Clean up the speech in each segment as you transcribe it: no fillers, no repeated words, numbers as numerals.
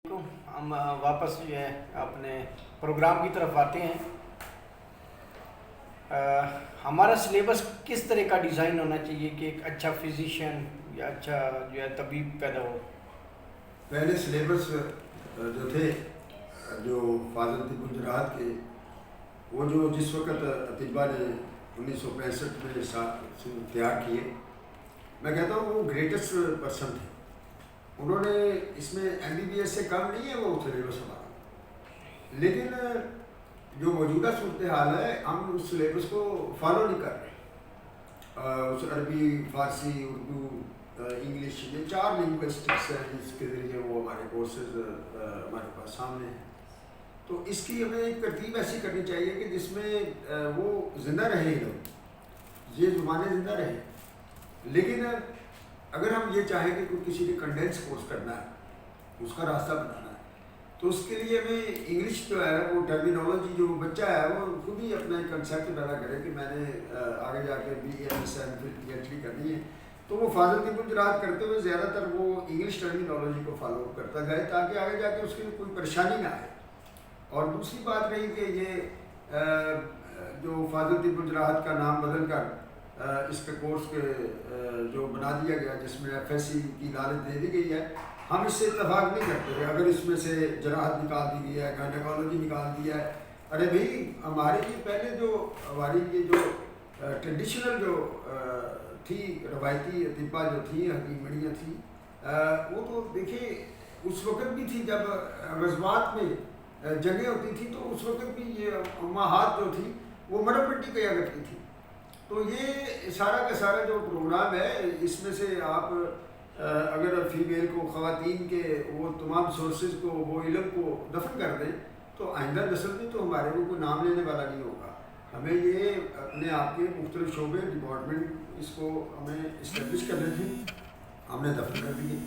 ہم واپس جو ہے اپنے پروگرام کی طرف آتے ہیں۔ ہمارا سلیبس کس طرح کا ڈیزائن ہونا چاہیے کہ ایک اچھا فزیشین یا اچھا جو ہے طبیب پیدا ہو؟ پہلے سلیبس جو تھے جو فاضل طب الجراحات کے وہ جو جس وقت اطباء نے 1965 میں تیار کیے، میں کہتا ہوں وہ گریٹسٹ پرسن تھے۔ انہوں نے اس میں MBBS سے کم نہیں ہے وہ سلیبس ہمارا، لیکن جو موجودہ صورتحال ہے ہم اس سلیبس کو فالو نہیں کر رہے۔ اس عربی، فارسی، اردو، انگلش، یہ 4 لنگوسٹکس ہیں جس کے ذریعے وہ ہمارے کورسز ہمارے پاس سامنے ہیں۔ تو اس کی ہمیں ایک ترتیب ایسی کرنی چاہیے کہ جس میں وہ زندہ رہے، یہ زبانیں زندہ رہیں۔ لیکن اگر ہم یہ چاہیں کہ کسی نے کنڈینس کورس کرنا ہے، اس کا راستہ بنانا ہے، تو اس کے لیے ہمیں انگلش جو ہے وہ ٹرمینالوجی، جو بچہ ہے وہ خود ہی اپنا ایک کنسیپٹ پیدا کرے کہ میں نے آگے جا کے BA MSN پھر PhD کرنی ہے، تو وہ فاضل طب الجراحات کرتے ہوئے زیادہ تر وہ انگلش ٹرمینالوجی کو فالو کرتا جائے تاکہ آگے جا کے اس کے لیے کوئی پریشانی نہ آئے۔ اور دوسری بات رہی کہ یہ جو فاضل طب الجراحات کا نام بدل کر اس کے کورس کے جو بنا دیا گیا جس میں FSC کی لالچ دے دی گئی ہے، ہم اس سے اتفاق نہیں کرتے ہیں۔ اگر اس میں سے جراحت نکال دی گئی ہے، گائنیکالوجی نکال دیا ہے، ارے بھائی ہمارے یہ پہلے جو ہماری یہ جو ٹریڈیشنل جو تھی روایتی اطباء جو تھیں، حکیمڑیاں تھیں، وہ تو دیکھیں اس وقت بھی تھی جب غزوات میں جنگیں ہوتی تھیں، تو اس وقت بھی یہ امہات جو تھی وہ مرہم پٹی کیا کرتی تھی۔ تو یہ سارا کا سارا جو پروگرام ہے اس میں سے آپ اگر فیمیل کو، خواتین کے وہ تمام سورسز کو، وہ علم کو دفن کر دیں تو آئندہ نسل میں تو ہمارے کو کوئی نام لینے والا نہیں ہوگا۔ ہمیں یہ اپنے آپ کے مختلف شعبے، ڈپارٹمنٹ اس کو ہمیں اسٹیبلش کرنے تھے، ہم نے دفن کر دیے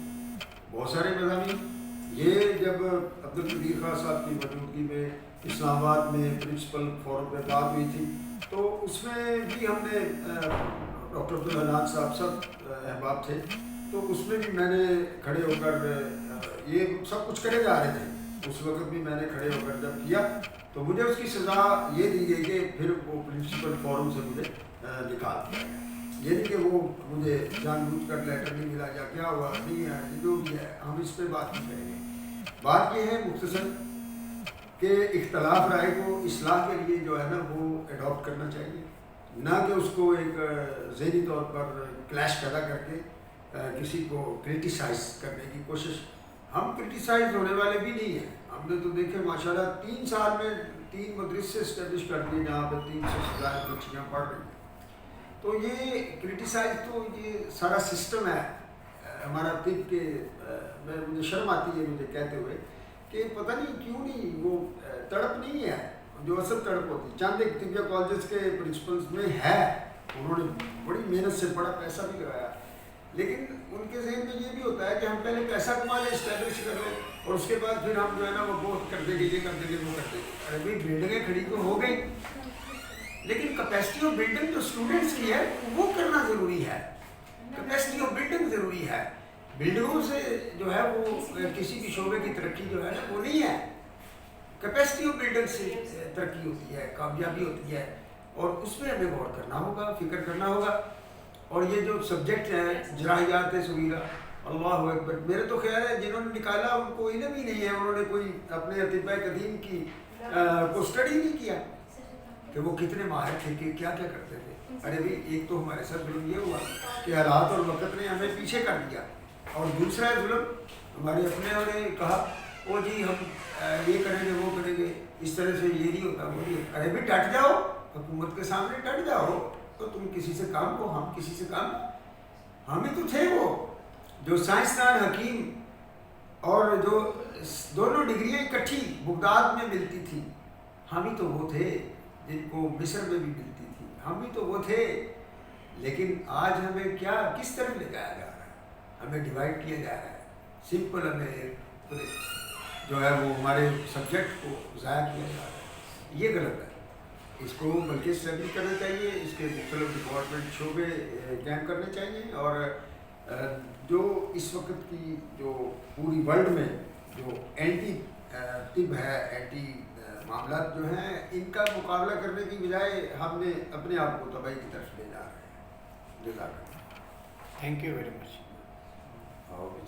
بہت سارے مضامین۔ یہ جب عبدالقدیر خان صاحب کی موجودگی میں اسلام آباد میں پرنسپل فورم پہ بات ہوئی تھی، تو اس میں بھی ہم نے ڈاکٹر عبدالحنان صاحب سب احباب تھے، تو اس میں بھی میں نے کھڑے ہو کر یہ سب کچھ کرے جا رہے تھے، اس وقت بھی میں نے کھڑے ہو کر جب کیا تو مجھے اس کی سزا یہ دی گئی کہ پھر وہ پرنسپل فورم سے مجھے نکال دیا گیا۔ یہ نہیں کہ وہ مجھے جان بوجھ کر لیٹر نہیں ملا یا کیا ہوا، نہیں ہے، جو بھی ہے ہم اس پہ بات نہیں کریں گے۔ بات یہ ہے مختصر کہ اختلاف رائے کو اصلاح کے لیے جو ہے نا وہ اڈاپٹ کرنا چاہیے، نہ کہ اس کو ایک ذہنی طور پر کلیش پیدا کر کے کسی کو کرٹیسائز کرنے کی کوشش۔ ہم کرٹیسائز ہونے والے بھی نہیں ہیں، ہم نے تو دیکھے ماشاءاللہ 3 سال میں 3 مدرسے اسٹیبلش کر دیے جہاں پہ 300 سے زیادہ بچیاں پڑھ رہی ہیں۔ تو یہ کرٹیسائز تو یہ سارا سسٹم ہے ہمارا طب کے، مجھے شرم آتی ہے مجھے کہتے ہوئے کہ پتہ نہیں کیوں نہیں وہ تڑپ نہیں ہے جو اصل تڑپ ہوتی۔ چند ایک طبیہ کالجز کے پرنسپلز میں ہے، انہوں نے بڑی محنت سے بڑا پیسہ بھی لگایا، لیکن ان کے ذہن میں یہ بھی ہوتا ہے کہ ہم پہلے پیسہ کما لیں، اسٹیبلش کر لیں، اور اس کے بعد پھر ہم جو ہے نا وہ بہت کر دیں گے، یہ کر دیں گے، وہ کر دیں گے۔ ارے بھائی بلڈنگیں کھڑی تو ہو گئی، لیکن کیپیسٹی آف بلڈنگ جو اسٹوڈنٹس کی ہے وہ کرنا ضروری ہے۔ کیپیسٹی آف بلڈنگ ضروری ہے، بلڈنگوں سے جو ہے وہ کسی بھی شعبے کی ترقی جو ہے نا وہ نہیں ہے، کیپیسٹی آف بلڈنگ سے ترقی ہوتی ہے، کامیابی ہوتی ہے، اور اس میں ہمیں غور کرنا ہوگا، فکر کرنا ہوگا۔ اور یہ جو سبجیکٹ ہے جراحیات صغیرہ، اللہ اکبر، میرے تو خیال ہے جنہوں نے نکالا ان کو علم ہی نہیں ہے، انہوں نے کوئی اپنے اطباء قدیم کی کو اسٹڈی نہیں کیا کہ وہ کتنے ماہر تھے، کہ کیا کیا کرتے تھے۔ ارے بھائی ایک تو ہمارے ساتھ ظلم یہ ہوا کہ حالات اور وقت نے ہمیں پیچھے کر دیا، اور دوسرا ظلم ہمارے اپنے نے کہا وہ جی ہم یہ کریں گے، وہ کریں گے، اس طرح سے یہ نہیں ہوتا، وہ نہیں ہوتا۔ ارے بھائی ڈٹ جاؤ، حکومت کے سامنے ڈٹ جاؤ، تو تم کسی سے کام ہو، ہم کسی سے کام، ہم ہی تو تھے وہ جو سائنسدان، حکیم، اور جو دونوں ڈگریاں اکٹھی بغداد میں ملتی تھی، ہم ہی تو وہ تھے جن کو مصر میں بھی ملتی تھی، ہم ہی تو وہ تھے۔ لیکن آج ہمیں کیا کس طرف لے جایا جا رہا ہے، ہمیں ڈیوائڈ کیا جا رہا ہے، سمپل ہمیں جو ہے وہ ہمارے سبجیکٹ کو ضائع کیا جا رہا ہے، یہ غلط ہے۔ اس کو بلکہ اسٹیبلش کرنا چاہیے، اس کے مختلف ڈپارٹمنٹ شعبے قائم کرنے چاہیے، اور جو اس وقت کی جو پوری ورلڈ میں جو اینٹی طب ہے، اینٹی معاملات جو ہیں، ان کا مقابلہ کرنے کی بجائے ہم نے اپنے آپ کو تباہی کی طرف لے جا رہے ہیں. جزاک اللہ. Thank you very much. اور